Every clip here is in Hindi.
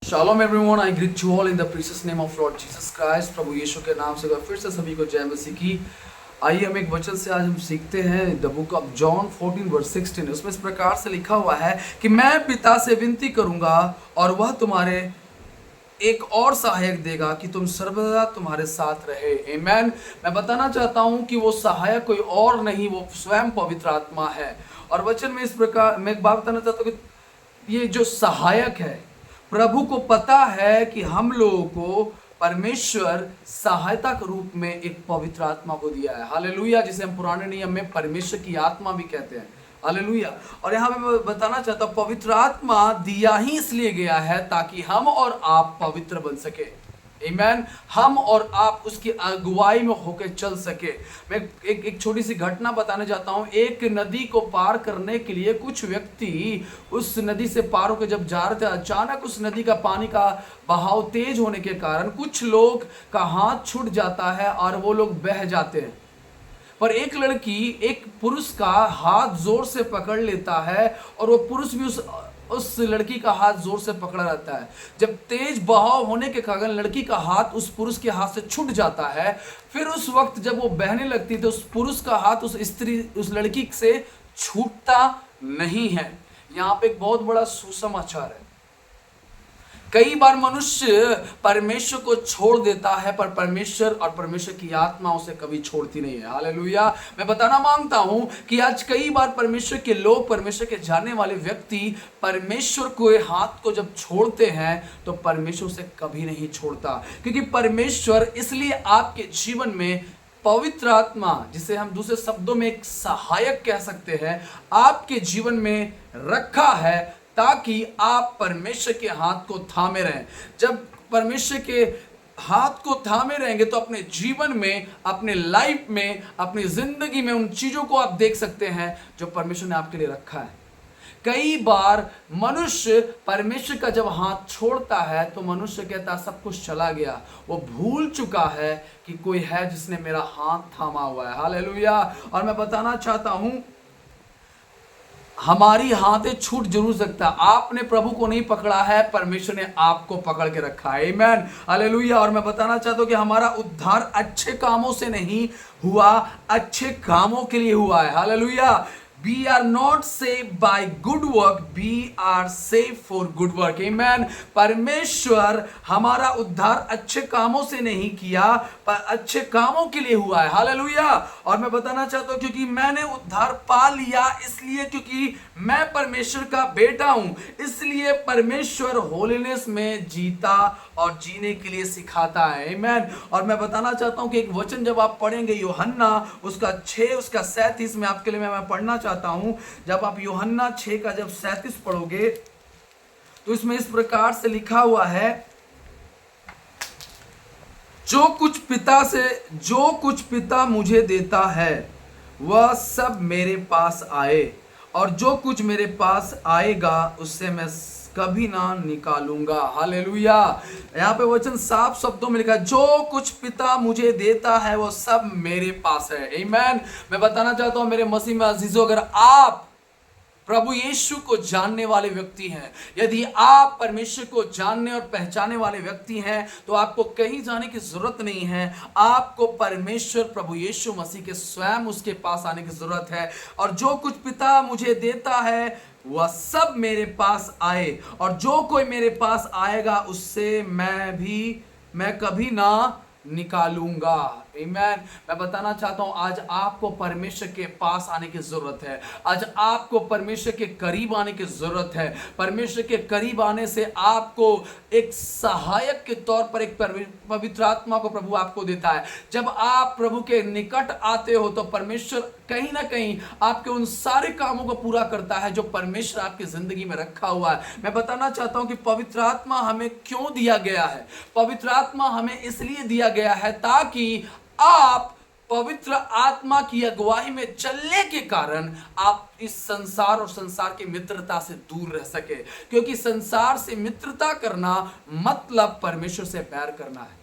Shalom everyone, I greet you all in the precious name of Lord Jesus Christ। प्रभु यीशु के नाम से फिर से सभी को जय मसीह की। आइए हम एक वचन से आज हम सीखते हैं द बुक ऑफ जॉन 14:16। उसमें इस प्रकार से लिखा हुआ है कि मैं पिता से विनती करूंगा और वह तुम्हारे एक और सहायक देगा कि तुम सर्वदा तुम्हारे साथ रहे। आमेन। मैं बताना चाहता हूं कि वो सहायक कोई और नहीं, वो स्वयं पवित्र आत्मा है। और वचन में इस प्रकार मैं एक बात बताना चाहता हूं कि ये जो सहायक है, प्रभु को पता है कि हम लोगों को परमेश्वर सहायता के रूप में एक पवित्र आत्मा को दिया है। हालेलुया। जिसे हम पुराने नियम में परमेश्वर की आत्मा भी कहते हैं। हालेलुया। और यहाँ पे मैं बताना चाहता हूँ, पवित्र आत्मा दिया ही इसलिए गया है ताकि हम और आप पवित्र बन सके। आमीन। हम और आप उसकी अगुवाई में होकर चल सके। मैं एक छोटी सी घटना बताने जाता हूँ। एक नदी को पार करने के लिए कुछ व्यक्ति उस नदी से पार होकर जब जा रहे थे, अचानक उस नदी का पानी का बहाव तेज होने के कारण कुछ लोग का हाथ छूट जाता है और वो लोग बह जाते हैं। पर एक लड़की एक पुरुष का हाथ जोर से पकड़ लेता है और वो पुरुष भी उस लड़की का हाथ जोर से पकड़ा रहता है। जब तेज बहाव होने के कारण लड़की का हाथ उस पुरुष के हाथ से छूट जाता है, फिर उस वक्त जब वो बहने लगती तो उस पुरुष का हाथ उस लड़की से छूटता नहीं है। यहाँ पे एक बहुत बड़ा सुसमाचार है। कई बार मनुष्य परमेश्वर को छोड़ देता है, पर परमेश्वर और परमेश्वर की आत्मा उसे कभी छोड़ती नहीं है। हालेलुया। मैं बताना मांगता हूं कि आज कई बार परमेश्वर के लोग, परमेश्वर के जानने वाले व्यक्ति परमेश्वर के हाथ को जब छोड़ते हैं तो परमेश्वर उसे कभी नहीं छोड़ता, क्योंकि परमेश्वर इसलिए आपके जीवन में पवित्र आत्मा, जिसे हम दूसरे शब्दों में एक सहायक कह सकते हैं, आपके जीवन में रखा है ताकि आप परमेश्वर के हाथ को थामे रहें। जब परमेश्वर के हाथ को थामे रहेंगे तो अपने जीवन में, अपने लाइफ में, अपनी जिंदगी में उन चीजों को आप देख सकते हैं जो परमेश्वर ने आपके लिए रखा है। कई बार मनुष्य परमेश्वर का जब हाथ छोड़ता है तो मनुष्य कहता है सब कुछ चला गया। वो भूल चुका है कि कोई है जिसने मेरा हाथ थामा हुआ है। हालेलुया। और मैं बताना चाहता हूं, हमारी हाथें छूट जरूर सकता है, आपने प्रभु को नहीं पकड़ा है, परमेश्वर ने आपको पकड़ के रखा है। आमीन। हालेलुया। और मैं बताना चाहता हूं कि हमारा उद्धार अच्छे कामों से नहीं हुआ, अच्छे कामों के लिए हुआ है। Hallelujah. We are not saved by good work, we are saved for good work. Amen. परमेश्वर हमारा उद्धार अच्छे कामों से नहीं किया, पर अच्छे कामों के लिए हुआ है। हालेलुया। और मैं बताना चाहता हूं, क्योंकि मैंने उद्धार पा लिया, इसलिए क्योंकि मैं परमेश्वर का बेटा हूं, इसलिए परमेश्वर होलीनेस में जीता और जीने के लिए सिखाता है। आमीन। और मैं बताना चाहता हूं कि एक वचन जब आप पढ़ेंगे यूहन्ना उसका 6 उसका 37 में आपके लिए मैं पढ़ना चाहता हूं। जब आप यूहन्ना 6 का जब 37 पढ़ोगे तो इसमें इस प्रकार से लिखा हुआ है, जो कुछ पिता मुझे देता है वह सब मेरे पास आए, और जो कुछ मेरे पास आएगा उससे मैं कभी ना निकालूंगा। हालेलुया। यहाँ पे वचन साफ शब्दों में लिखा है, जो कुछ पिता मुझे देता है वो सब मेरे पास है। आमीन। मैं बताना चाहता हूं मेरे मसीह में अजीजों, अगर आप प्रभु यीशु को जानने वाले व्यक्ति हैं, यदि आप परमेश्वर को जानने और पहचानने वाले व्यक्ति हैं, तो आपको कहीं जाने की जरूरत नहीं है। आपको परमेश्वर प्रभु यीशु मसीह के स्वयं उसके पास आने की जरूरत है। और जो कुछ पिता मुझे देता है वह सब मेरे पास आए, और जो कोई मेरे पास आएगा उससे मैं कभी ना निकालूंगा। आमीन। मैं बताना चाहता हूं, आज आपको परमेश्वर के पास आने की जरूरत है। आज आपको परमेश्वर के करीब आने की जरूरत है। परमेश्वर के करीब आने से आपको एक सहायक के तौर पर एक पवित्र आत्मा को प्रभु आपको देता है। जब आप प्रभु के निकट आते हो तो परमेश्वर कहीं ना कहीं आपके उन सारे कामों को पूरा करता है जो परमेश्वर आपकी जिंदगी में रखा हुआ है। मैं बताना चाहता हूं कि पवित्र आत्मा हमें क्यों दिया गया है। पवित्र आत्मा हमें इसलिए दिया गया है ताकि आप पवित्र आत्मा की अगुवाई में चलने के कारण आप इस संसार और संसार की मित्रता से दूर रह सके, क्योंकि संसार से मित्रता करना मतलब परमेश्वर से बैर करना है।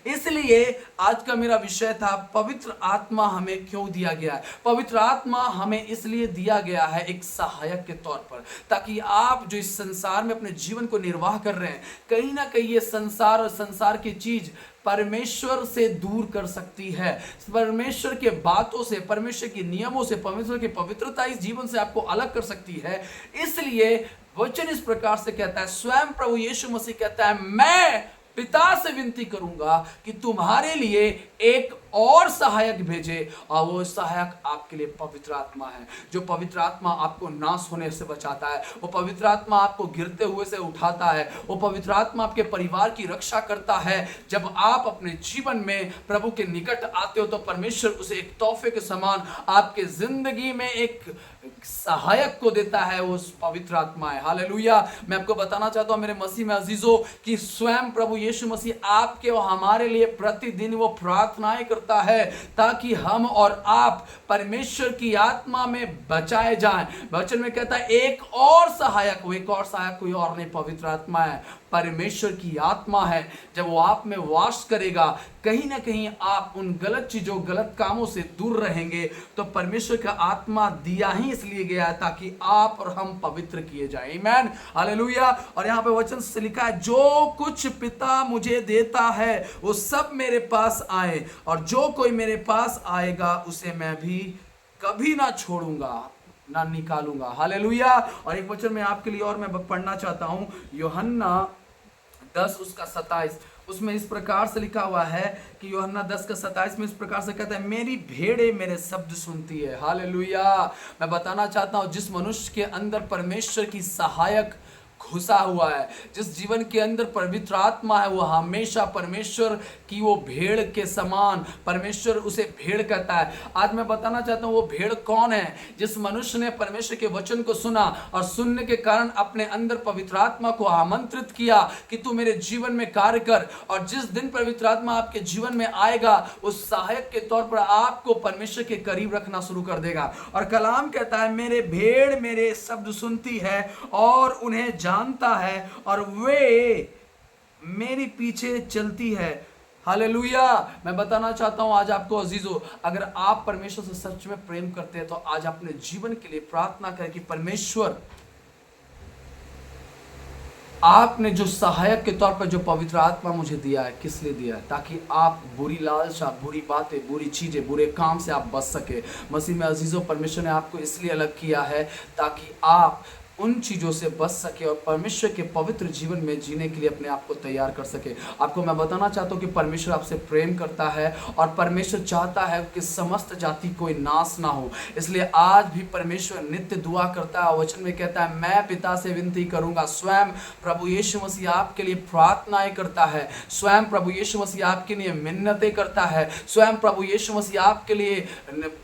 इसलिए आज का मेरा विषय था, पवित्र आत्मा हमें क्यों दिया गया है। पवित्र आत्मा हमें इसलिए दिया गया है एक सहायक के तौर पर, ताकि आप जो इस संसार में अपने जीवन को निर्वाह कर रहे हैं, कहीं ना कहीं ये संसार और संसार की चीज परमेश्वर से दूर कर सकती है। परमेश्वर के बातों से, परमेश्वर के नियमों से, परमेश्वर की पवित्रता इस जीवन से आपको अलग कर सकती है। इसलिए वचन इस प्रकार से कहता है, स्वयं प्रभु यीशु मसीह कहता है, मैं पिता से विनती करूंगा कि तुम्हारे लिए एक और सहायक भेजे, और वो सहायक आपके लिए पवित्र आत्मा है। जो पवित्र आत्मा आपको नाश होने से बचाता है, वो पवित्र आत्मा आपको गिरते हुए से उठाता है, वो पवित्र आत्मा आपके परिवार की रक्षा करता है। जब आप अपने जीवन में प्रभु के निकट आते हो तो परमेश्वर उसे एक तोहफे के समान आपके जिंदगी में एक सहायक को देता है, वो पवित्र आत्मा है। हालेलुया। मैं आपको बताना चाहता हूं मेरे मसीह में अजीजों कि स्वयं प्रभु यीशु मसीह आपके और हमारे लिए प्रतिदिन वो प्रार्थनाएं करता है, ताकि हम और आप परमेश्वर की आत्मा में बचाए जाएं। वचन में कहता है एक और सहायक, वो एक और सहायक कोई और नहीं, पवित्र आत्मा है, परमेश्वर की आत्मा है। जब वो आप में वास करेगा, कहीं ना कहीं आप उन गलत चीजों, गलत कामों से दूर रहेंगे। तो परमेश्वर का आत्मा दिया ही इसलिए गया है ताकि आप और हम पवित्र किए जाएं। आमीन, हालेलुया। और यहाँ पे वचन से लिखा है, जो कुछ पिता मुझे देता है वो सब मेरे पास आए, और जो कोई मेरे पास आएगा उसे मैं भी कभी ना छोड़ूंगा, ना निकालूंगा। हालेलुया। और एक वचन में आपके लिए और मैं पढ़ना चाहता हूं, यूहन्ना 10 उसका 27, उसमें इस प्रकार से लिखा हुआ है कि यूहन्ना 10 का 27 में इस प्रकार से कहता है, मेरी भेड़े मेरे शब्द सुनती है। हालेलुया। मैं बताना चाहता हूं, जिस मनुष्य के अंदर परमेश्वर की सहायक घुसा हुआ है, जिस जीवन के अंदर पवित्र आत्मा है, वो हमेशा परमेश्वर की वो भेड़ के समान, परमेश्वर उसे भेड़ कहता है। आज मैं बताना चाहता हूँ वो भेड़ कौन है। जिस मनुष्य ने परमेश्वर के वचन को सुना और सुनने के कारण अपने अंदर पवित्र आत्मा को आमंत्रित किया कि तू मेरे जीवन में कार्य कर, और जिस दिन पवित्र आत्मा आपके जीवन में आएगा, उस सहायक के तौर पर आपको परमेश्वर के करीब रखना शुरू कर देगा। और कलाम कहता है, मेरे भेड़ मेरे शब्द सुनती है और उन्हें जानता है, और वे मेरे पीछे चलती है। हालेलुया। मैं बताना चाहता हूं आज आपको अजीजों, अगर आप परमेश्वर से सच में प्रेम करते हैं तो आज अपने जीवन के लिए प्रार्थना करें कि परमेश्वर, आपने जो सहायक के तौर पर जो पवित्र आत्मा मुझे दिया है, किस लिए दिया है? ताकि आप बुरी लालसा, बुरी बातें, बुरी चीजें, बुरे काम से आप बच सके। मसीह में अजीजों, परमेश्वर ने आपको इसलिए अलग किया है ताकि आप उन चीज़ों से बच सके और परमेश्वर के पवित्र जीवन में जीने के लिए अपने आप को तैयार कर सके। आपको मैं बताना चाहता हूँ कि परमेश्वर आपसे प्रेम करता है और परमेश्वर चाहता है कि समस्त जाति कोई नाश ना हो। इसलिए आज भी परमेश्वर नित्य दुआ करता है। वचन में कहता है, मैं पिता से विनती करूंगा। स्वयं प्रभु यीशु मसीह आपके लिए प्रार्थनाएं करता है, स्वयं प्रभु यीशु मसीह आपके लिए मिन्नतें करता है, स्वयं प्रभु यीशु मसीह आपके लिए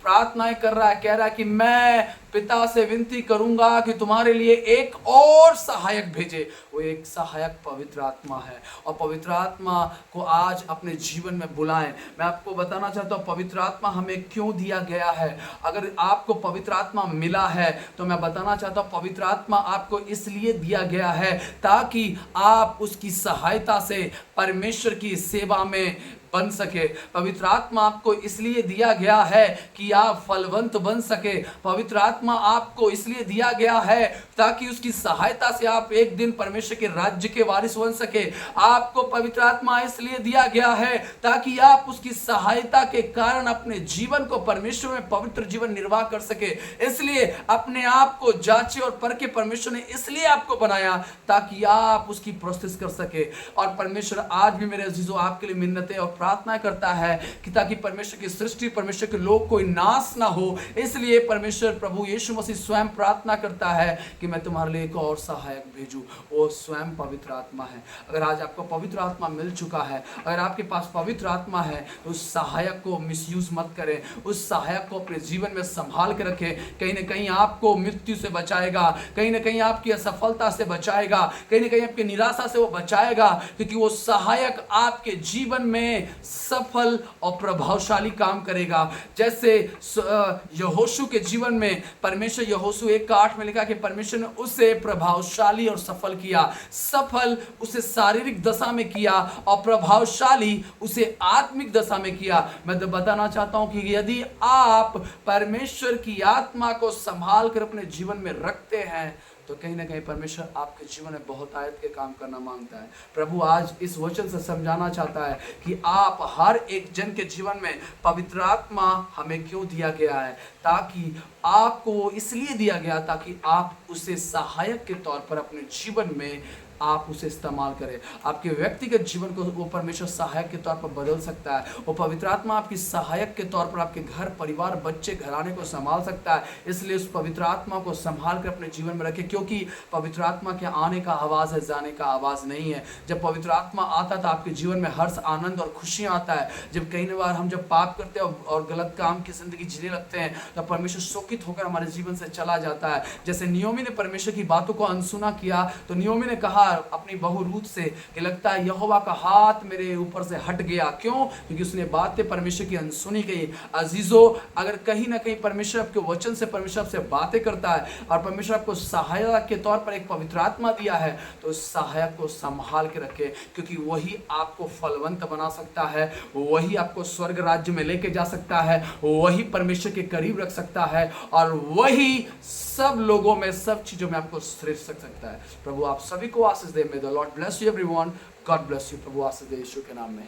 प्रार्थनाएं कर रहा है, कह रहा है कि मैं पिता से विनती करूंगा कि तुम्हारे लिए एक और सहायक भेजे। वो एक सहायक पवित्र आत्मा है, और पवित्र आत्मा को आज अपने जीवन में बुलाएं। मैं आपको बताना चाहता हूँ पवित्र आत्मा हमें क्यों दिया गया है। अगर आपको पवित्र आत्मा मिला है तो मैं बताना चाहता हूँ पवित्र आत्मा आपको इसलिए दिया गया है ताकि आप उसकी सहायता से परमेश्वर की सेवा में बन सके। पवित्र आत्मा आपको इसलिए दिया गया है कि आप फलवंत बन सके। पवित्र आत्मा आपको इसलिए दिया गया है ताकि उसकी सहायता से आप एक दिन परमेश्वर के राज्य के वारिस बन सके। आपको पवित्र आत्मा इसलिए दिया गया है ताकि आप उसकी सहायता के कारण अपने जीवन को परमेश्वर में पवित्र जीवन निर्वाह कर सके। इसलिए अपने आप को जांचे और परखे परमेश्वर ने इसलिए आपको बनाया ताकि आप उसकी प्रोसेस कर सके। और परमेश्वर आज भी मेरे अजीजों आपके लिए मिन्नतें और प्रार्थना करता है कि ताकि परमेश्वर की सृष्टि, परमेश्वर के लोग कोई नाश ना हो। इसलिए परमेश्वर प्रभु यीशु मसीह स्वयं प्रार्थना करता है कि मैं तुम्हारे लिए एक और सहायक भेजूं। वो स्वयं पवित्र आत्मा है। अगर आज आपको पवित्र आत्मा मिल चुका है, अगर आपके पास पवित्र आत्मा है, तो उस सहायक को मिसयूज मत करें। उस सहायक को अपने जीवन में संभाल के रखें। कहीं ना कहीं आपको मृत्यु से बचाएगा, कहीं ना कहीं आपकी असफलता से बचाएगा, कहीं ना कहीं आपकी निराशा से वो बचाएगा, क्योंकि वो सहायक आपके जीवन में सफल और प्रभावशाली काम करेगा। जैसे यहोशू के जीवन में परमेश्वर, यहोशू 1:8 में लिखा कि परमेश्वर ने उसे प्रभावशाली और सफल किया। सफल उसे शारीरिक दशा में किया और प्रभावशाली उसे आत्मिक दशा में किया। मैं तो बताना चाहता हूं कि यदि आप परमेश्वर की आत्मा को संभाल कर अपने जीवन में रखते हैं तो कहीं ना कहीं परमेश्वर आपके जीवन में बहुत आयत के काम करना मांगता है। प्रभु आज इस वचन से समझाना चाहता है कि आप हर एक जन के जीवन में पवित्र आत्मा हमें क्यों दिया गया है, ताकि आपको इसलिए दिया गया ताकि आप उसे सहायक के तौर पर अपने जीवन में आप उसे इस्तेमाल करें। आपके व्यक्तिगत जीवन को वो परमेश्वर सहायक के तौर पर बदल सकता है। वो पवित्र आत्मा आपकी सहायक के तौर पर आपके घर परिवार बच्चे घराने को संभाल सकता है। इसलिए उस पवित्र आत्मा को संभाल कर अपने जीवन में रखें, क्योंकि पवित्र आत्मा के आने का आवाज़ है, जाने का आवाज़ नहीं है। जब पवित्र आत्मा आता है तो आपके जीवन में हर्ष आनंद और खुशियाँ आता है। जब कई बार हम जब पाप करते हैं और गलत काम की जिंदगी जीने लगते हैं तो परमेश्वर शोकित होकर हमारे जीवन से चला जाता है। जैसे नियोमी ने परमेश्वर की बातों को अनसुना किया तो नियोमी ने कहा अपनी बहू रूत से कि लगता है यहोवा का हाथ मेरे ऊपर से हट गया। क्यों? क्योंकि उसने बातें परमेश्वर की अनसुनी कही। अजीजों, अगर कहीं ना कहीं परमेश्वर आपके वचन से, परमेश्वर आपसे बातें करता है और परमेश्वर आपको सहायक के तौर पर एक पवित्र आत्मा दिया है तो उस सहायक को संभाल के रखे, क्योंकि वही आपको फलवंत बना सकता है, वही आपको स्वर्ग राज्य में लेके जा सकता है, वही परमेश्वर के करीब रख सकता है और वही सब लोगों में, सब चीजों में आपको श्रेष्ठ रख सकता है। प्रभु आप सभी को आशीष दे। May the Lord bless you everyone. God bless you. प्रभु आशीष दे यीशु के नाम में।